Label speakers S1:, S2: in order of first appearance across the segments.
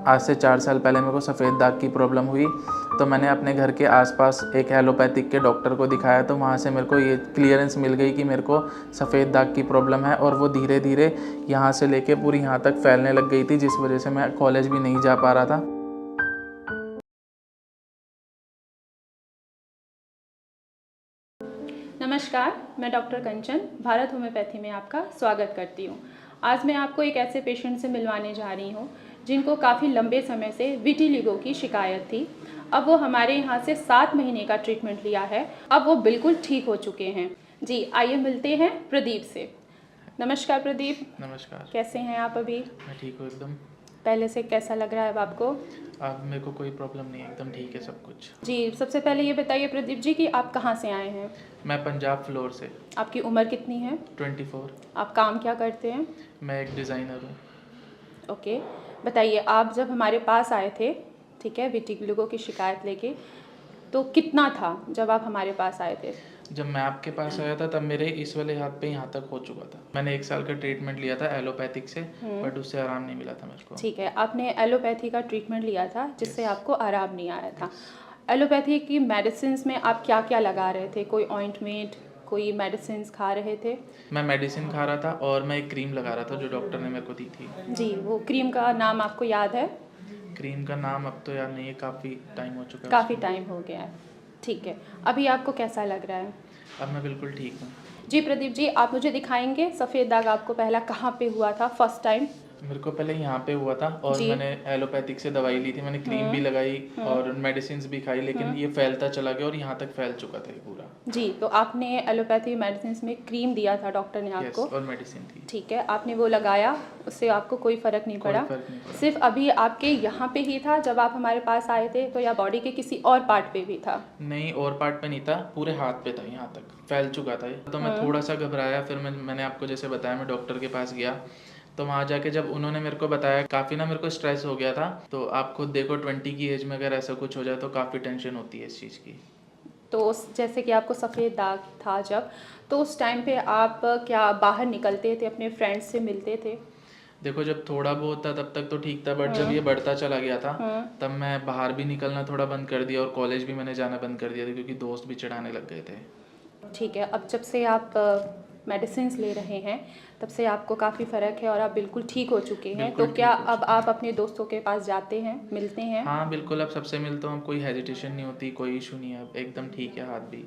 S1: आज से 4 साल पहले मेरे को सफ़ेद दाग की प्रॉब्लम हुई, तो मैंने अपने घर के आसपास एक एलोपैथिक के डॉक्टर को दिखाया, तो वहाँ से मेरे को ये क्लियरेंस मिल गई कि मेरे को सफ़ेद दाग की प्रॉब्लम है, और वो धीरे धीरे यहाँ से लेके पूरी यहाँ तक फैलने लग गई थी, जिस वजह से मैं कॉलेज भी नहीं जा पा रहा था।
S2: नमस्कार, मैं डॉक्टर कंचन भारत होम्योपैथी में आपका स्वागत करती हूँ। आज मैं आपको एक ऐसे पेशेंट से मिलवाने जा रही हूँ जिनको काफ़ी लंबे समय से विटिलिगो की शिकायत थी। अब वो हमारे यहाँ से 7 महीने का ट्रीटमेंट लिया है, अब वो बिल्कुल ठीक हो चुके हैं। जी, आइए मिलते हैं प्रदीप से। नमस्कार प्रदीप।
S1: नमस्कार।
S2: कैसे हैं आप अभी?
S1: मैं ठीक हूँ एकदम।
S2: पहले से कैसा लग रहा है अब आपको?
S1: अब मेरे को कोई प्रॉब्लम नहीं है, एकदम ठीक है सब कुछ।
S2: जी, सबसे पहले ये बताइए प्रदीप जी कि आप कहाँ से आए हैं?
S1: मैं पंजाब फ्लोर से।
S2: आपकी उम्र कितनी है?
S1: 24।
S2: आप काम क्या करते हैं?
S1: मैं एक डिज़ाइनर हूँ।
S2: ओके, बताइए आप जब हमारे पास आए थे, ठीक है, विटिलिगो की शिकायत लेके, तो कितना था जब आप हमारे पास आए थे?
S1: जब मैं आपके पास आया था तब मेरे इस वाले हाथ पे यहाँ तक हो चुका था। मैंने 1 साल का ट्रीटमेंट लिया था एलोपैथिक से, बट उससे आराम नहीं मिला था मेरे को।
S2: ठीक है, आपने एलोपैथी का ट्रीटमेंट लिया था जिससे आपको आराम नहीं आया था। एलोपैथी की मेडिसिन में आप क्या क्या लगा रहे थे? कोई ऑइंटमेंट, कोई मेडिसिन खा रहे थे?
S1: मैं मेडिसिन खा रहा था और मैं एक क्रीम लगा रहा था जो डॉक्टर ने मेरे को दी थी।
S2: जी, वो क्रीम का नाम आपको याद है?
S1: क्रीम का नाम अब तो याद नहीं है, काफ़ी टाइम हो चुका है।
S2: काफ़ी टाइम हो गया है। ठीक है, अभी आपको कैसा लग रहा है?
S1: अब मैं बिल्कुल ठीक हूँ।
S2: जी प्रदीप जी, आप मुझे दिखाएंगे सफ़ेद दाग आपको पहला कहाँ पे हुआ था फर्स्ट टाइम?
S1: मेरे को पहले यहाँ पे हुआ था और
S2: जी।
S1: मैंने एलोपैथिक से दवाई ली थी, मैंने क्रीम भी लगाई और मेडिसिन भी खाई, लेकिन ये फैलता चला गया और यहाँ तक फैल चुका था ये पूरा।
S2: जी, तो आपने एलोपैथी मेडिसिन में क्रीम दिया था डॉक्टर ने
S1: यस,
S2: आपको?
S1: और मेडिसिन थी।
S2: ठीक है, आपने वो लगाया, उससे आपको कोई फ़र्क नहीं
S1: कोई
S2: पड़ा?
S1: फर्क नहीं पड़ा।
S2: सिर्फ अभी आपके यहाँ पे ही था जब आप हमारे पास आए थे, तो या बॉडी के किसी और पार्ट पे भी था?
S1: नहीं, और पार्ट पे नहीं था, पूरे हाथ पे था, यहाँ तक फैल चुका था ये। तो मैं थोड़ा सा घबराया, फिर मैंने आपको जैसे बताया मैं डॉक्टर के पास गया, तो वहाँ जाके जब उन्होंने मेरे को बताया, काफ़ी ना मेरे को स्ट्रेस हो गया था। तो आप खुद देखो 20 की एज में अगर ऐसा कुछ हो जाए तो काफ़ी टेंशन होती है इस चीज़ की।
S2: तो जैसे कि आपको सफ़ेद दाग था जब, तो उस टाइम पे आप क्या बाहर निकलते थे, अपने फ्रेंड्स से मिलते थे?
S1: देखो, जब थोड़ा बहुत था तब तक तो ठीक था, बट जब ये बढ़ता चला गया था तब मैं बाहर भी निकलना थोड़ा बंद कर दिया और कॉलेज भी मैंने जाना बंद कर दिया था, क्योंकि दोस्त भी चिढ़ाने लग गए थे।
S2: ठीक है, अब जब से आप मेडिसिन्स ले रहे हैं तब से आपको काफ़ी फ़र्क है और आप बिल्कुल ठीक हो चुके हैं। तो
S1: बिल्कुल
S2: क्या
S1: ठीक हो
S2: अब
S1: चुका
S2: आप अपने दोस्तों के पास जाते हैं, मिलते हैं?
S1: हाँ बिल्कुल, अब सबसे मिलता हूँ, अब कोई हेजिटेशन नहीं होती, कोई इशू नहीं है, अब एकदम ठीक है हाथ भी।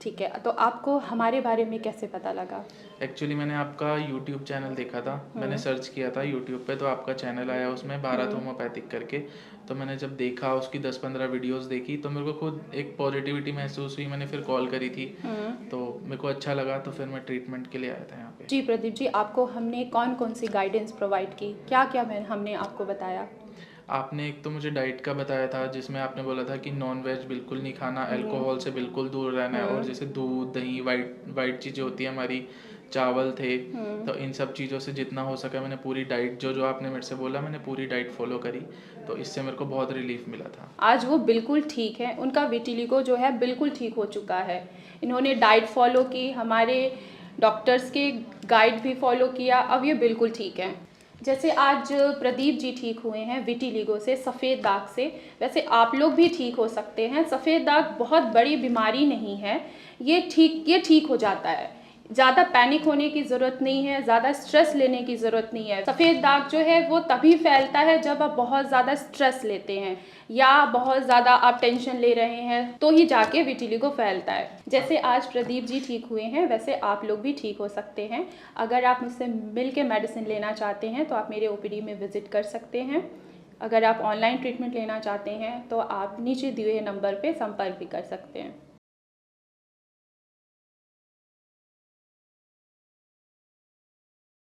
S2: ठीक है, तो आपको हमारे बारे में कैसे पता लगा?
S1: एक्चुअली मैंने आपका यूट्यूब चैनल देखा था, मैंने सर्च किया था यूट्यूब पे, तो आपका चैनल आया उसमें भारत होम्योपैथिक करके। तो मैंने जब देखा, उसकी 10-15 वीडियोस देखी, तो मेरे को खुद एक पॉजिटिविटी महसूस हुई, मैंने फिर कॉल करी थी। तो मेरे को अच्छा लगा, तो फिर मैं ट्रीटमेंट के लिए आया था यहाँ पे।
S2: जी प्रदीप जी, आपको हमने कौन कौन सी गाइडेंस प्रोवाइड की, क्या क्या हमने आपको बताया?
S1: आपने एक तो मुझे डाइट का बताया था, जिसमें आपने बोला था कि नॉन वेज बिल्कुल नहीं खाना, अल्कोहल से बिल्कुल दूर रहना है, और जैसे दूध दही वाइट चीज़ें होती है हमारी, चावल थे, तो इन सब चीज़ों से जितना हो सका मैंने पूरी डाइट, जो जो आपने मेरे से बोला मैंने पूरी डाइट फॉलो करी, तो इससे मेरे को बहुत रिलीफ मिला था।
S2: आज वो बिल्कुल ठीक है, उनका विटिलिगो जो है बिल्कुल ठीक हो चुका है। इन्होंने डाइट फॉलो की, हमारे डॉक्टर्स के गाइड भी फॉलो किया, अब ये बिल्कुल ठीक है। जैसे आज प्रदीप जी ठीक हुए हैं विटिलिगो से, सफ़ेद दाग से, वैसे आप लोग भी ठीक हो सकते हैं। सफ़ेद दाग बहुत बड़ी बीमारी नहीं है, ये ठीक हो जाता है। ज़्यादा पैनिक होने की ज़रूरत नहीं है, ज़्यादा स्ट्रेस लेने की ज़रूरत नहीं है। सफ़ेद दाग जो है वो तभी फैलता है जब आप बहुत ज़्यादा स्ट्रेस लेते हैं या बहुत ज़्यादा आप टेंशन ले रहे हैं, तो ही जाके विटिलिगो फैलता है। जैसे आज प्रदीप जी ठीक हुए हैं, वैसे आप लोग भी ठीक हो सकते हैं। अगर आप मुझसे मिल के मेडिसिन लेना चाहते हैं तो आप मेरे ओपीडी में विज़िट कर सकते हैं। अगर आप ऑनलाइन ट्रीटमेंट लेना चाहते हैं तो आप नीचे दिए हुए नंबर पर संपर्क भी कर सकते हैं।